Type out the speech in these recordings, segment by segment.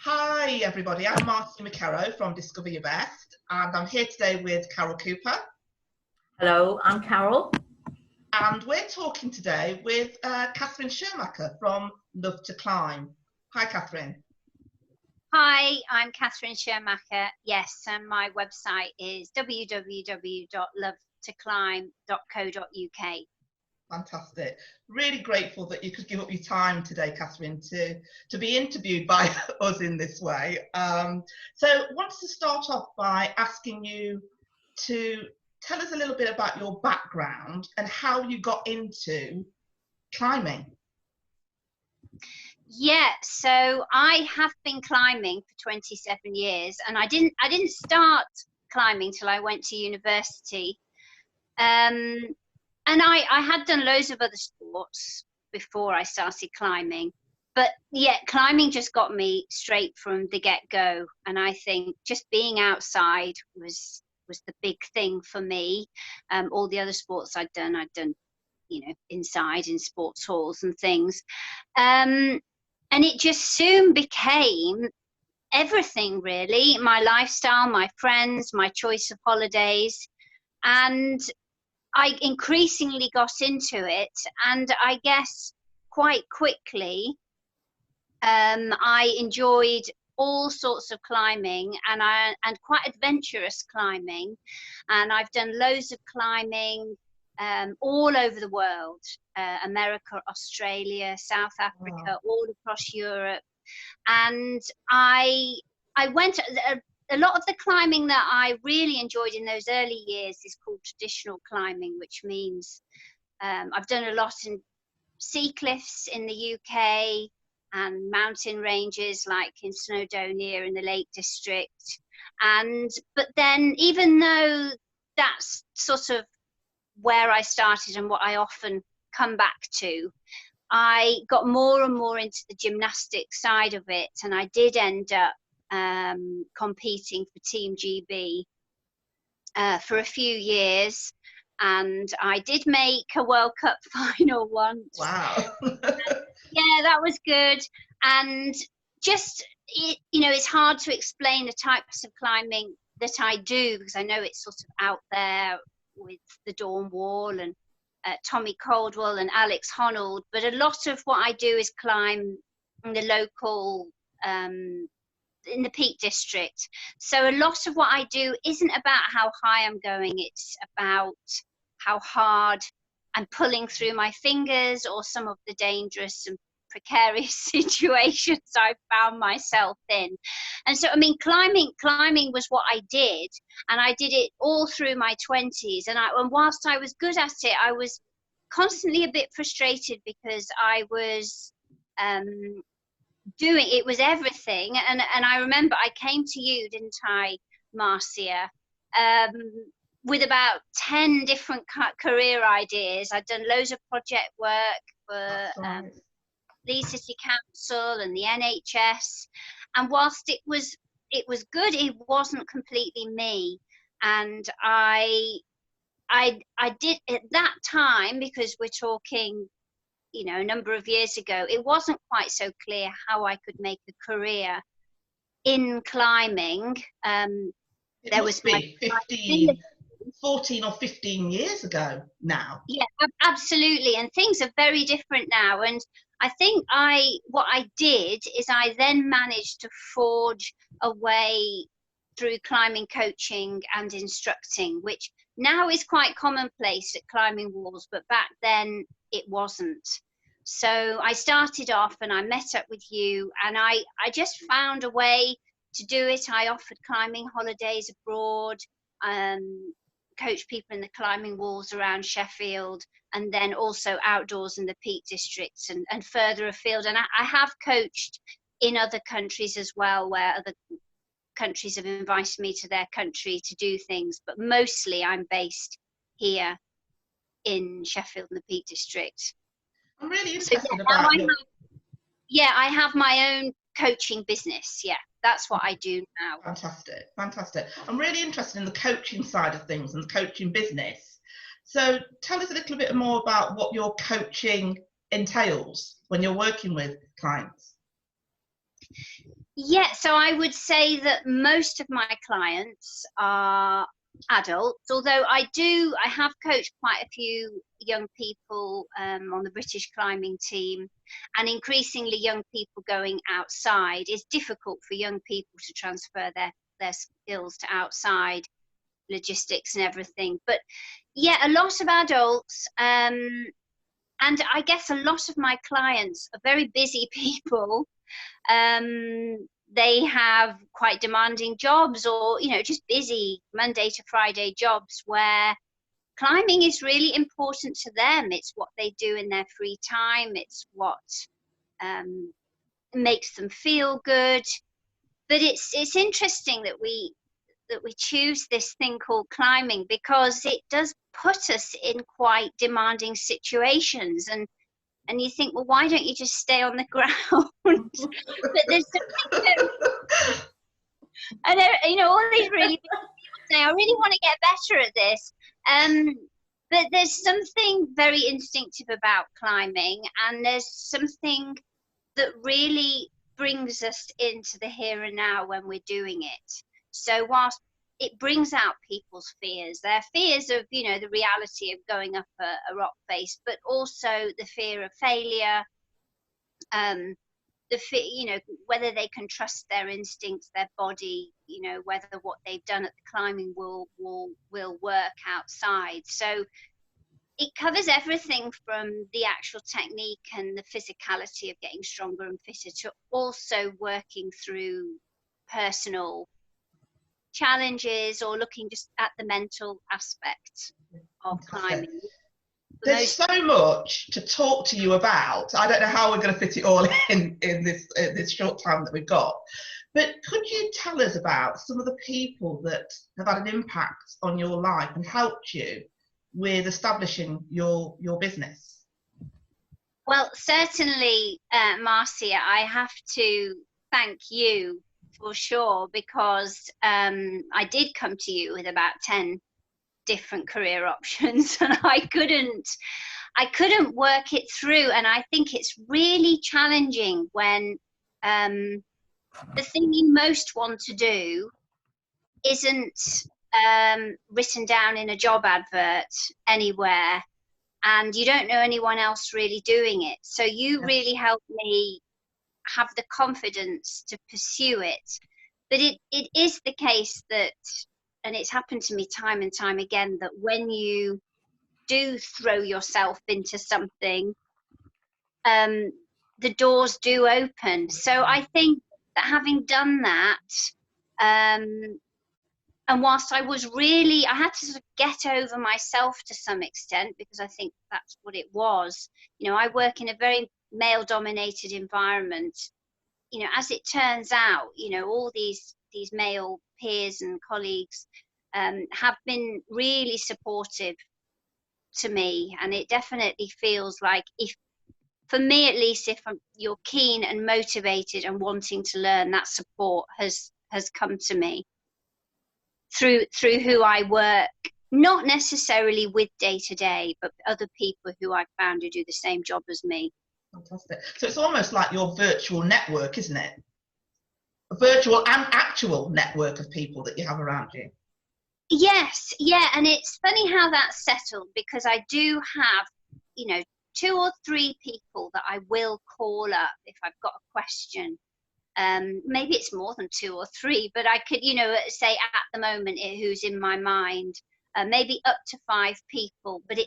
Hi everybody, I'm Marcy McCarrow from Discover Your Best, and I'm here today with Carol Cooper. Hello, I'm Carol. And we're talking today with Katherine Schirrmacher from Love to Climb. Hi Katherine. Hi, I'm Katherine Schirrmacher. Yes, and my website is www.lovetoclimb.co.uk. Fantastic. Really grateful that you could give up your time today, Katherine, to be interviewed by us in this way. So I wanted to start off by asking you to tell us a little bit about your background and how you got into climbing. Yeah, so I have been climbing for 27 years, and I didn't start climbing till I went to university. And I had done loads of other sports before I started climbing, but yeah, climbing just got me straight from the get-go. And I think just being outside was the big thing for me. All the other sports I'd done, inside in sports halls and things. And it just soon became everything, really. My lifestyle, my friends, my choice of holidays. And I increasingly got into it, and I guess quite quickly I enjoyed all sorts of climbing, and quite adventurous climbing, and I've done loads of climbing all over the world, America, Australia, South Africa, all across Europe. And I went a lot of the climbing that I really enjoyed in those early years is called traditional climbing, which means I've done a lot in sea cliffs in the UK and mountain ranges like in Snowdonia in the Lake District. But then, even though that's sort of where I started and what I often come back to, I got more and more into the gymnastic side of it, and I did end up competing for Team GB for a few years, and I did make a World Cup final once. Wow. Yeah, that was good. And just, it's hard to explain the types of climbing that I do, because I know it's sort of out there with the Dawn Wall and Tommy Caldwell and Alex Honnold, but a lot of what I do is climb in the local in the Peak District. So a lot of what I do isn't about how high I'm going, it's about how hard I'm pulling through my fingers, or some of the dangerous and precarious situations I've found myself in. And so, I mean, climbing was what I did, and I did it all through my 20s. And whilst I was good at it, I was constantly a bit frustrated, because I was it was everything. And I remember I came to you, didn't I, Marcia, with about 10 different career ideas. I'd done loads of project work for Leeds City Council and the NHS, and whilst it was good, it wasn't completely me. And I did at that time, because we're talking a number of years ago, it wasn't quite so clear how I could make a career in climbing. There was 14 or 15 years ago now. Yeah, absolutely. And things are very different now. And I think what I did is I then managed to forge a way through climbing coaching and instructing, which now is quite commonplace at climbing walls, but back then it wasn't. So I started off and I met up with you, and I just found a way to do it. I offered climbing holidays abroad, coached people in the climbing walls around Sheffield, and then also outdoors in the Peak Districts and further afield. And I have coached in other countries as well, where other countries have invited me to their country to do things, but mostly I'm based here in Sheffield in the Peak District. I'm really interested about I have my own coaching business. Yeah, that's what I do now. Fantastic, fantastic. I'm really interested in the coaching side of things and the coaching business. So tell us a little bit more about what your coaching entails when you're working with clients. Yeah, so I would say that most of my clients are adults, although I have coached quite a few young people on the British climbing team, and increasingly young people going outside. It's difficult for young people to transfer their skills to outside logistics and everything. But yeah, a lot of adults, and I guess a lot of my clients are very busy people. They have quite demanding jobs, or just busy Monday to Friday jobs where climbing is really important to them. It's what they do in their free time. It's what makes them feel good. But it's interesting that we choose this thing called climbing, because it does put us in quite demanding situations, and you think, well, why don't you just stay on the ground? But there's something, and all these really big people say, I really want to get better at this. But there's something very instinctive about climbing, and there's something that really brings us into the here and now when we're doing it. So whilst it brings out people's fears, their fears of, the reality of going up a rock face, but also the fear of failure, the fear, whether they can trust their instincts, their body, whether what they've done at the climbing will work outside. So it covers everything from the actual technique and the physicality of getting stronger and fitter, to also working through personal challenges, or looking just at the mental aspects of climbing. There's so much to talk to you about. I don't know how we're going to fit it all in this short time that we've got. But could you tell us about some of the people that have had an impact on your life and helped you with establishing your business? Well, certainly, Marcia, I have to thank you for sure, because I did come to you with about 10 different career options, and I couldn't work it through. And I think it's really challenging when the thing you most want to do isn't written down in a job advert anywhere, and you don't know anyone else really doing it. So you really helped me have the confidence to pursue it. But it is the case that, and it's happened to me time and time again, that when you do throw yourself into something, the doors do open. So I think that having done that, and whilst I had to sort of get over myself to some extent, because I think that's what it was. I work in a very male-dominated environment. As it turns out, all these male peers and colleagues have been really supportive to me, and it definitely feels like, for me at least, if you're keen and motivated and wanting to learn, that support has come to me through who I work, not necessarily with day to day, but other people who I've found who do the same job as me. Fantastic. So it's almost like your virtual network, isn't it? A virtual and actual network of people that you have around you. Yes, yeah, and it's funny how that's settled, because I do have, 2 or 3 people that I will call up if I've got a question. Maybe it's more than 2 or 3, but I could, say at the moment who's in my mind, maybe up to 5 people. But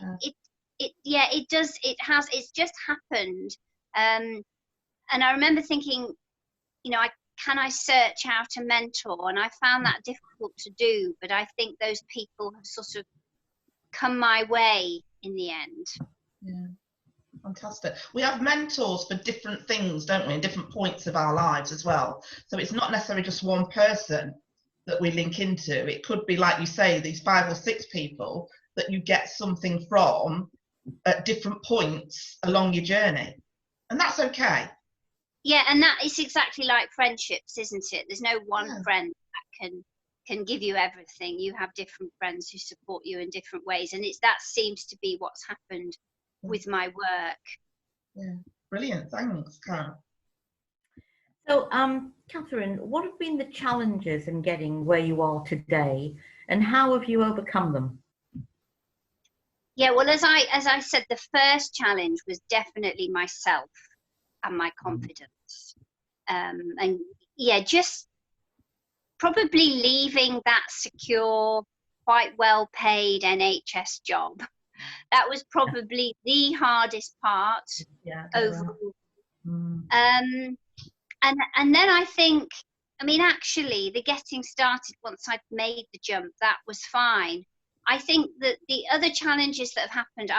it's just happened. And I remember thinking, can I search out a mentor? And I found that difficult to do, but I think those people have sort of come my way in the end. Yeah. Fantastic. We have mentors for different things, don't we, in different points of our lives as well. So it's not necessarily just one person that we link into. It could be, like you say, these 5 or 6 people that you get something from at different points along your journey. And that's okay. Yeah, and that is exactly like friendships, isn't it? There's no one friend that can give you everything. You have different friends who support you in different ways, and that seems to be what's happened with my work. Yeah, brilliant. Thanks, Karen. So, Katherine, what have been the challenges in getting where you are today, and how have you overcome them? Yeah, well, as I said, the first challenge was definitely myself and my confidence. And yeah, just probably leaving that secure, quite well paid NHS job. That was probably the hardest part overall. And then I think, I mean, actually, the getting started once I'd made the jump, that was fine. I think that the other challenges that have happened,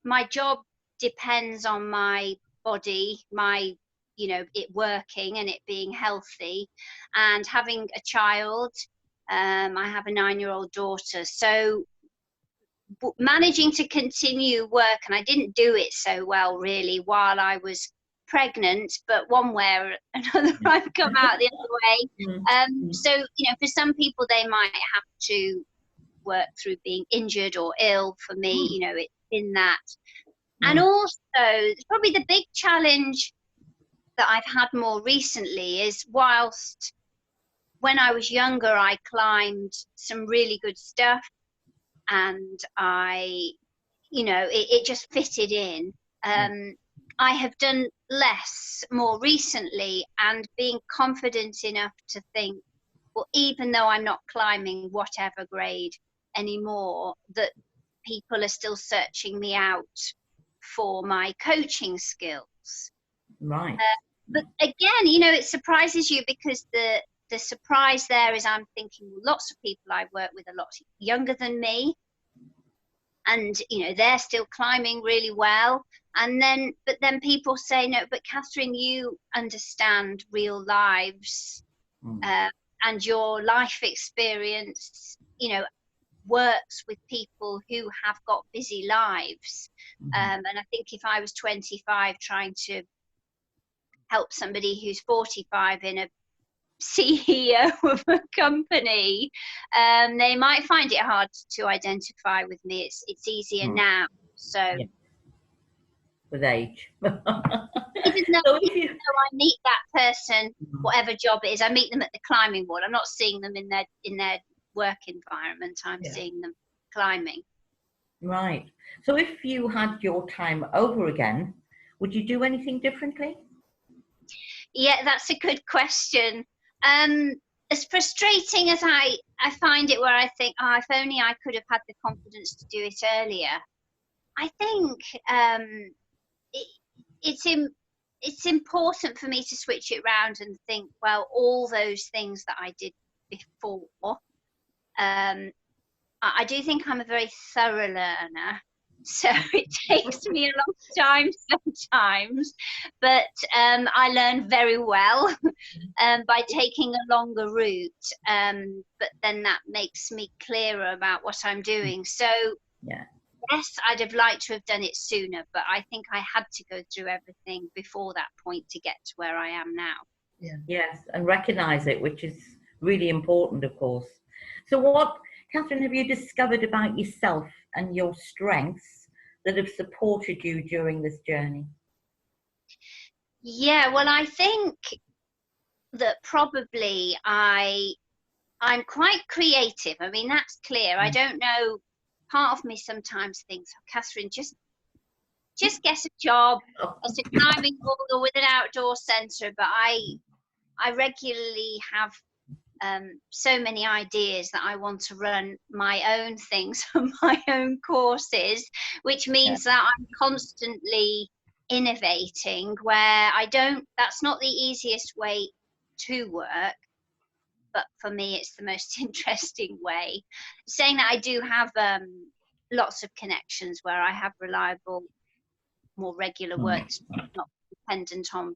my job depends on my body, it working and it being healthy, and having a child. I have a 9-year-old daughter, so managing to continue work, and I didn't do it so well really while I was pregnant, but one way or another I've come out the other way. So for some people they might have to work through being injured or ill. For me, it's been that. And also probably the big challenge that I've had more recently is, whilst when I was younger I climbed some really good stuff and it just fitted in. I have done less more recently, and being confident enough to think, well, even though I'm not climbing whatever grade anymore, that people are still searching me out for my coaching skills. Right. But again, it surprises you, because the surprise there is I'm thinking, well, lots of people I work with are a lot younger than me, and they're still climbing really well. But then people say, no, but Katherine, you understand real lives, and your life experience works with people who have got busy lives. And I think if I was 25 trying to help somebody who's 45 in a CEO of a company, they might find it hard to identify with me. It's easier now. So with age. even though I meet that person, whatever job it is, I meet them at the climbing wall. I'm not seeing them in their work environment. I'm seeing them climbing. Right. So if you had your time over again, would you do anything differently? Yeah, that's a good question. As frustrating as I find it, where I think, if only I could have had the confidence to do it earlier. I think it's important for me to switch it around and think, well, all those things that I did before. I do think I'm a very thorough learner, so it takes me a long time sometimes, but I learn very well by taking a longer route, but then that makes me clearer about what I'm doing. So yes, I'd have liked to have done it sooner, but I think I had to go through everything before that point to get to where I am now. Yes, and recognise it, which is really important, of course. So what, Katherine, have you discovered about yourself and your strengths that have supported you during this journey? Yeah, well, I think that probably I'm quite creative. I mean, that's clear. I don't know. Part of me sometimes thinks, oh, Katherine, just get a job as a climbing wall or with an outdoor centre. But I regularly have so many ideas that I want to run my own things and my own courses, which means that I'm constantly innovating, where that's not the easiest way to work, but for me it's the most interesting way. Saying that, I do have lots of connections where I have reliable, more regular work, not dependent on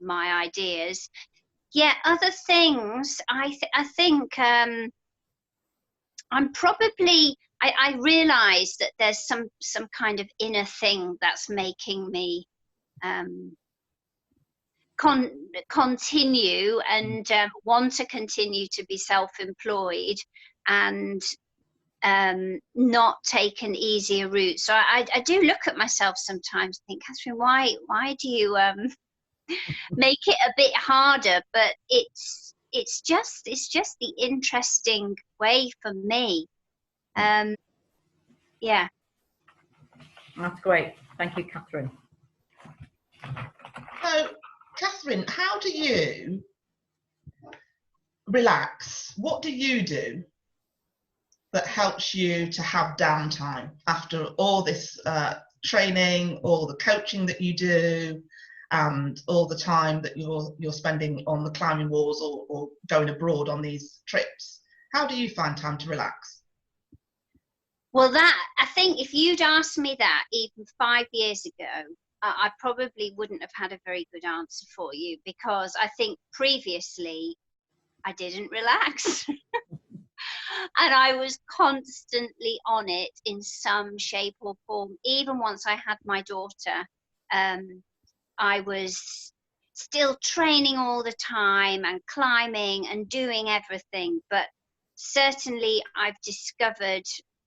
my ideas. Yeah, other things, I think I'm probably, I realise that there's some kind of inner thing that's making me continue and want to continue to be self-employed and not take an easier route. So I do look at myself sometimes and think, Katherine, why do you make it a bit harder, but it's just the interesting way for me. Yeah. That's great. Thank you, Katherine. So, Katherine, how do you relax? What do you do that helps you to have downtime after all this training, all the coaching that you do, and all the time that you're spending on the climbing walls or going abroad on these trips? How do you find time to relax? Well, that, I think if you'd asked me that even 5 years ago, I probably wouldn't have had a very good answer for you, because I think previously I didn't relax. And I was constantly on it in some shape or form. Even once I had my daughter, I was still training all the time and climbing and doing everything. But certainly I've discovered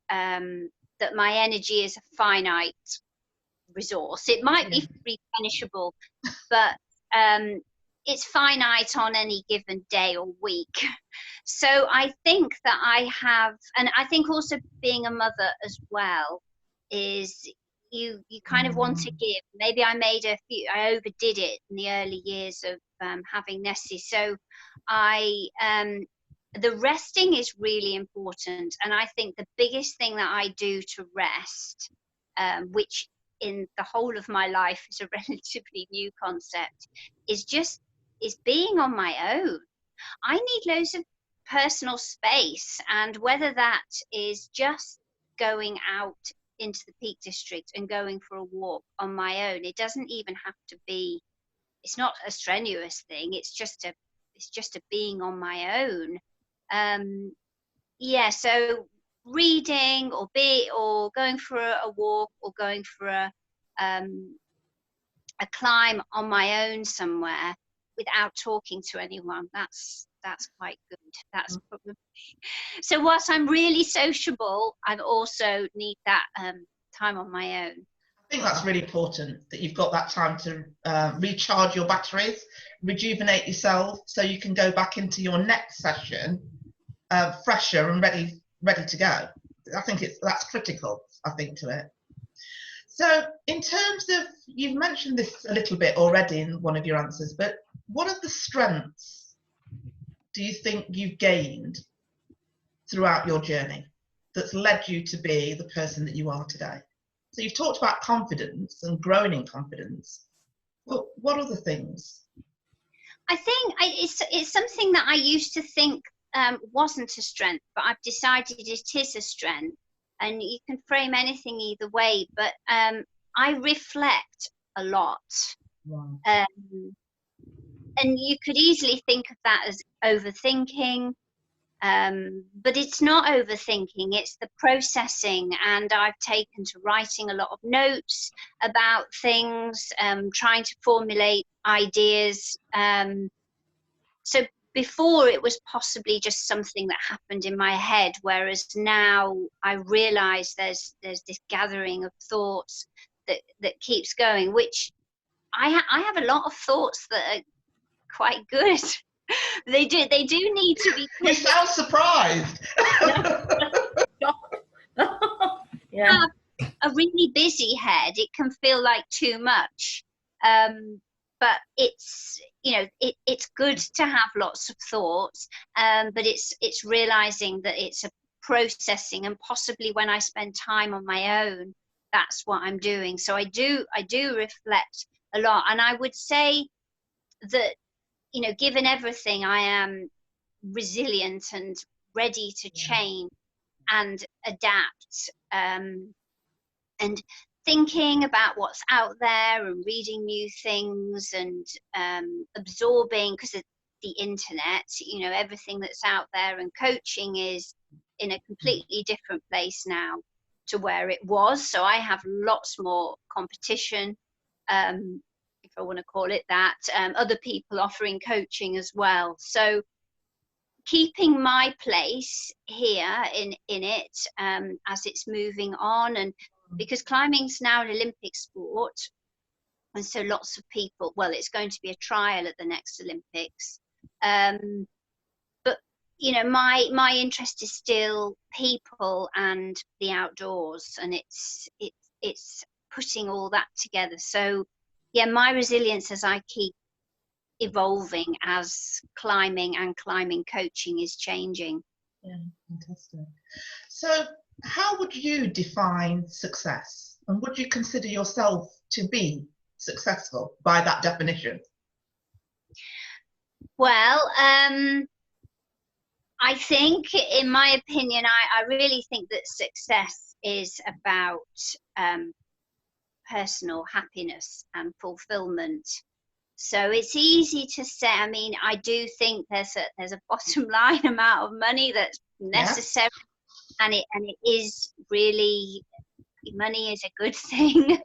that my energy is a finite resource. It might be replenishable, but it's finite on any given day or week. So I think that I have, and I think also being a mother as well, is you kind of want to give. Maybe I overdid it in the early years of having Nessie. So the resting is really important. And I think the biggest thing that I do to rest, which in the whole of my life is a relatively new concept, is being on my own. I need loads of personal space, and whether that is just going out into the Peak District and going for a walk on my own. It doesn't even have to be, it's not a strenuous thing, it's just a being on my own. So reading or going for a walk or going for a climb on my own somewhere without talking to anyone, that's quite good. That's probably, so whilst I'm really sociable, I also need that time on my own. I think that's really important, that you've got that time to recharge your batteries, rejuvenate yourself, so you can go back into your next session fresher and ready to go. I think that's critical, I think, to it. So in terms of, you've mentioned this a little bit already in one of your answers, but what are the strengths do you think you've gained throughout your journey that's led you to be the person that you are today? So you've talked about confidence and growing in confidence, but what other things? I think it's something that I used to think wasn't a strength, but I've decided it is a strength. And you can frame anything either way, but I reflect a lot. Wow. And you could easily think of that as overthinking, but it's not overthinking, it's the processing. And I've taken to writing a lot of notes about things, trying to formulate ideas. So before it was possibly just something that happened in my head, whereas now I realise there's this gathering of thoughts that keeps going, which I have a lot of thoughts that are quite good. They do need to be. You sound surprised. Yeah. A really busy head, it can feel like too much. But it's, it's good to have lots of thoughts, but it's realizing that it's a processing, and possibly when I spend time on my own, that's what I'm doing. So I do reflect a lot, and I would say that, given everything, I am resilient and ready to change and adapt, and thinking about what's out there and reading new things and absorbing, because of the internet, everything that's out there, and coaching is in a completely different place now to where it was. So I have lots more competition, if I want to call it that, other people offering coaching as well. So keeping my place here in it, as it's moving on, and because climbing's now an Olympic sport, And so lots of people, well, it's going to be a trial at the next Olympics. But, you know, my interest is still people and the outdoors, and it's putting all that together. So, yeah, my resilience as I keep evolving as climbing and climbing coaching is changing. Yeah, fantastic. So how would you define success, and would you consider yourself to be successful by that definition? Well, I think, in my opinion, I really think that success is about personal happiness and fulfillment. So it's easy to say. I mean, I do think there's a bottom line amount of money that's necessary, yeah. and it is really, money is a good thing.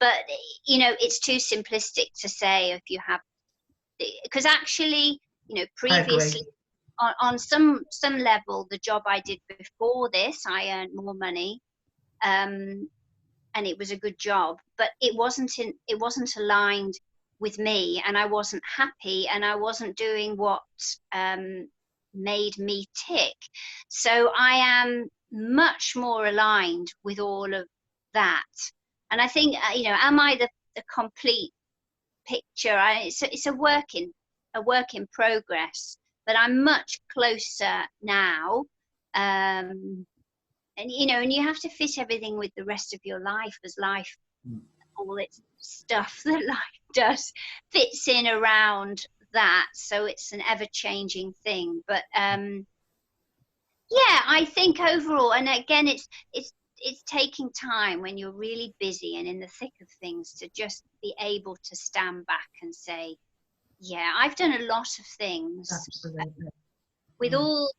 But you know, it's too simplistic to say if you have, because actually, you know, previously on some level, the job I did before this, I earned more money, and it was a good job, but it wasn't aligned with me, and I wasn't happy, and I wasn't doing what made me tick. So I am much more aligned with all of that. And I think, you know, am I the complete picture? It's a work in progress, but I'm much closer now. And you know, and you have to fit everything with the rest of your life, as life, all its stuff that life does, fits in around that. So it's an ever-changing thing. But yeah, I think overall, and again, it's taking time when you're really busy and in the thick of things to just be able to stand back and say, yeah, I've done a lot of things. Absolutely. With all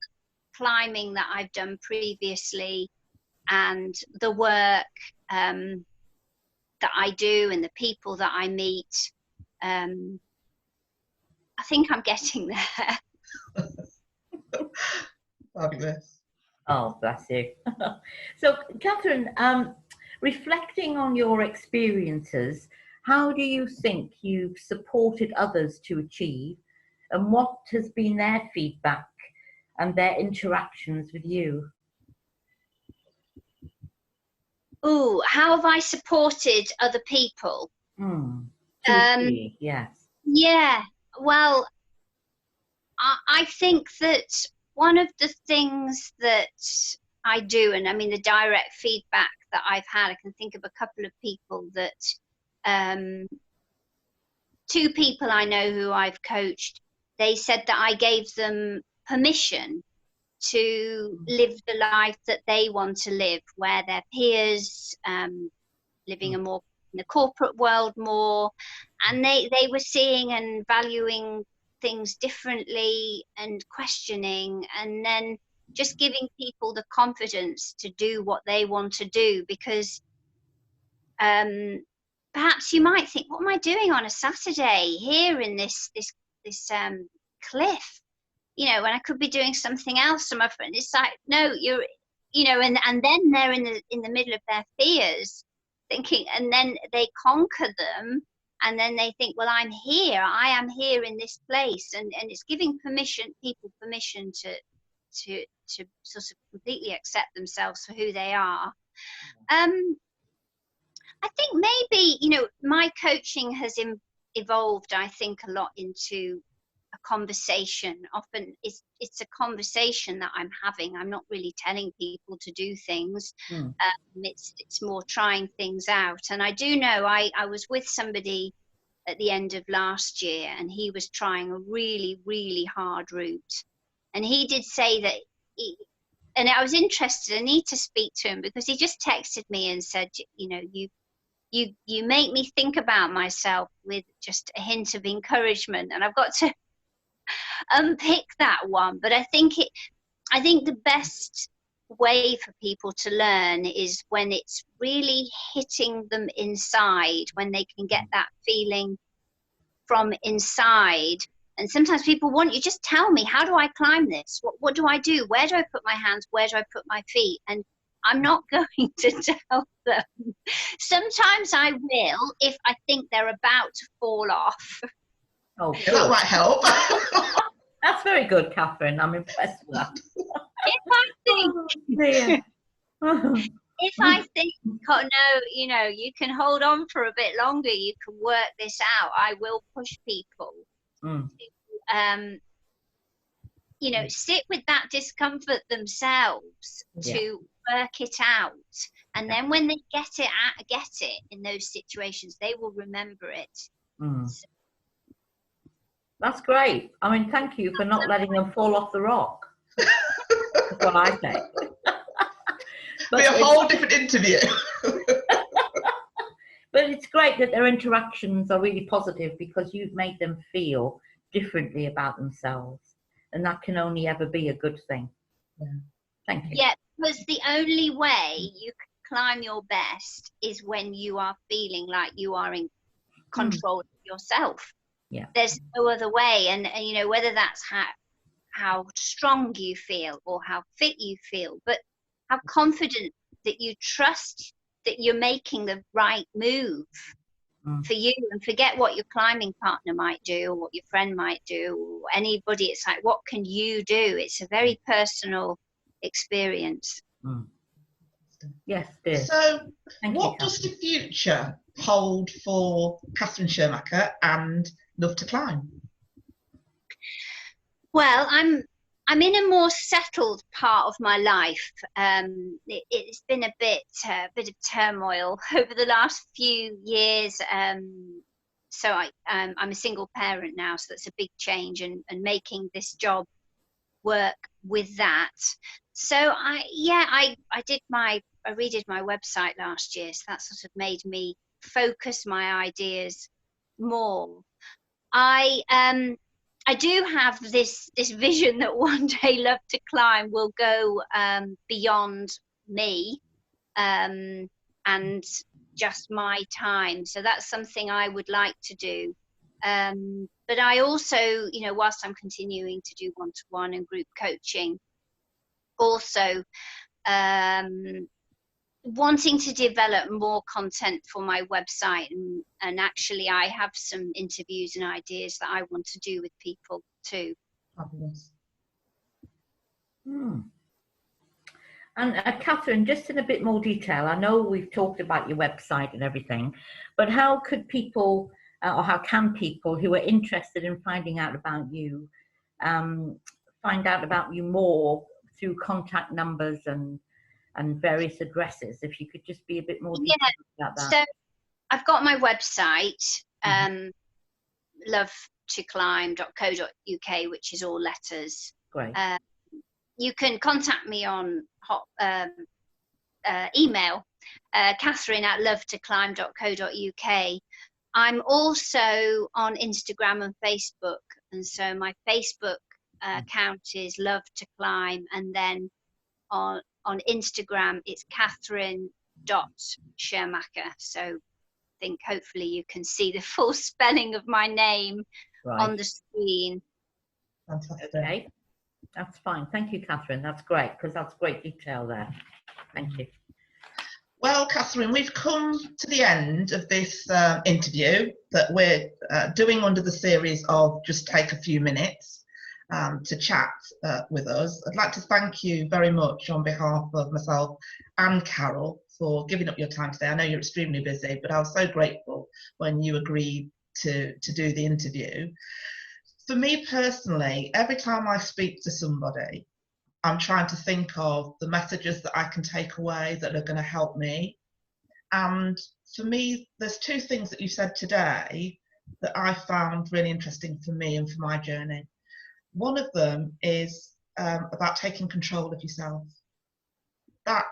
climbing that I've done previously, and the work that I do and the people that I meet, I think I'm getting there. Fabulous. Oh, bless you. So, Katherine, reflecting on your experiences, how do you think you've supported others to achieve, and what has been their feedback and their interactions with you? Ooh, how have I supported other people? Yes. Yeah, well, I think that one of the things that I do, and I mean the direct feedback that I've had, I can think of a couple of people that, two people I know who I've coached, they said that I gave them permission to live the life that they want to live, where their peers, living in the corporate world more, and they were seeing and valuing things differently and questioning, and then just giving people the confidence to do what they want to do. Because perhaps you might think, what am I doing on a Saturday here in this cliff? You know, when I could be doing something else. And my friend, it's like, no, you're, you know, and then they're in the middle of their fears, thinking, and then they conquer them, and then they think, well, I'm here. I am here in this place, and it's giving people permission to sort of completely accept themselves for who they are. I think maybe, you know, my coaching has evolved, I think, a lot into a conversation. Often it's a conversation that I'm having. I'm not really telling people to do things. It's more trying things out. And I do know I was with somebody at the end of last year, and he was trying a really, really hard route. And he did say that and I was interested. I need to speak to him, because he just texted me and said, you know, you make me think about myself with just a hint of encouragement. And I've got to unpick that one. But I think the best way for people to learn is when it's really hitting them inside, when they can get that feeling from inside. And sometimes people want you, just tell me, how do I climb this? What do I do? Where do I put my hands? Where do I put my feet? And I'm not going to tell them. Sometimes I will if I think they're about to fall off. Oh, Yeah, that might help. That's very good, Katherine. I'm impressed with that. If I think, Oh, dear. if I think, oh no, you know, you can hold on for a bit longer, you can work this out, I will push people to, you know, sit with that discomfort themselves to work it out. And then when they get it in those situations, they will remember it. So, that's great. I mean, thank you for not letting them fall off the rock. That's what I say. Be a whole different interview. But it's great that their interactions are really positive because you've made them feel differently about themselves. And that can only ever be a good thing. Yeah. Thank you. Yeah, because the only way you can climb your best is when you are feeling like you are in control of yourself. Yeah. There's no other way. And you know, whether that's how strong you feel or how fit you feel, but how confident that you trust that you're making the right move for you, and forget what your climbing partner might do or what your friend might do or anybody. It's like, what can you do? It's a very personal experience. Yes, dear. So what does the future hold for Katherine Schirrmacher and Love to Climb? Well, I'm in a more settled part of my life. It's been a bit of turmoil over the last few years. So I'm a single parent now, so that's a big change, and making this job work with that. So I redid my website last year, so that sort of made me focus my ideas more. I do have this vision that one day Love to Climb will go beyond me and just my time. So that's something I would like to do. But I also, you know, whilst I'm continuing to do one-to-one and group coaching, also wanting to develop more content for my website, and actually I have some interviews and ideas that I want to do with people too. Fabulous. And Katherine, just in a bit more detail, I know we've talked about your website and everything, but how could people, or how can people who are interested in finding out about you, find out about you more through contact numbers and various addresses? If you could just be a bit more detailed about that. So I've got my website, lovetoclimb.co.uk, which is all letters. Great. You can contact me on email, Katherine@lovetoclimb.co.uk. I'm also on Instagram and Facebook, and so my Facebook account is Love to Climb, and then on Instagram it's Katherine.Schirrmacher. So I think hopefully you can see the full spelling of my name on the screen. Fantastic. Okay, that's fine. Thank you, Katherine. That's great, because that's great detail there. Thank you. Well, Katherine, we've come to the end of this interview that we're doing under the series of Just Take a Few Minutes to chat with us. I'd like to thank you very much on behalf of myself and Carol for giving up your time today. I know you're extremely busy, but I was so grateful when you agreed to do the interview. For me personally, every time I speak to somebody, I'm trying to think of the messages that I can take away that are going to help me. And for me, there's two things that you said today that I found really interesting for me and for my journey. One of them is about taking control of yourself. That,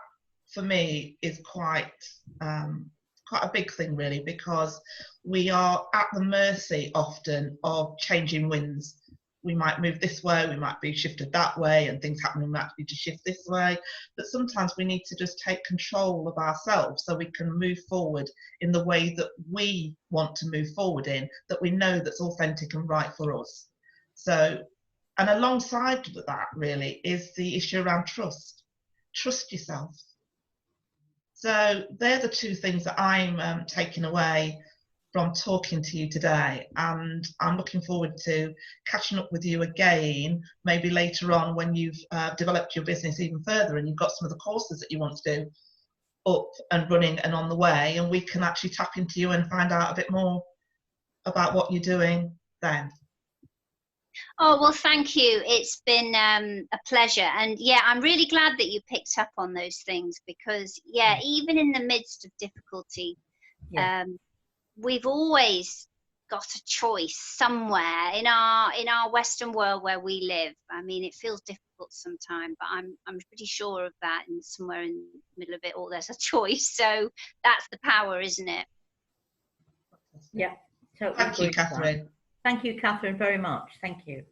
for me, is quite a big thing, really, because we are at the mercy often of changing winds. We might move this way, we might be shifted that way, and things happen, we might need to shift this way. But sometimes we need to just take control of ourselves so we can move forward in the way that we want to move forward in, that we know that's authentic and right for us. So, and alongside that really is the issue around trust. Trust yourself. So they're the two things that I'm taking away from talking to you today, and I'm looking forward to catching up with you again, maybe later on when you've developed your business even further and you've got some of the courses that you want to do up and running and on the way, and we can actually tap into you and find out a bit more about what you're doing then. Oh, well, thank you. It's been a pleasure. And yeah, I'm really glad that you picked up on those things, because yeah, even in the midst of difficulty, we've always got a choice somewhere in our Western world where we live. I mean, it feels difficult sometimes, but I'm pretty sure of that. And somewhere in the middle of it all, there's a choice. So that's the power, isn't it? Yeah. Totally. Thank you, Katherine. Thank you, Katherine, very much. Thank you.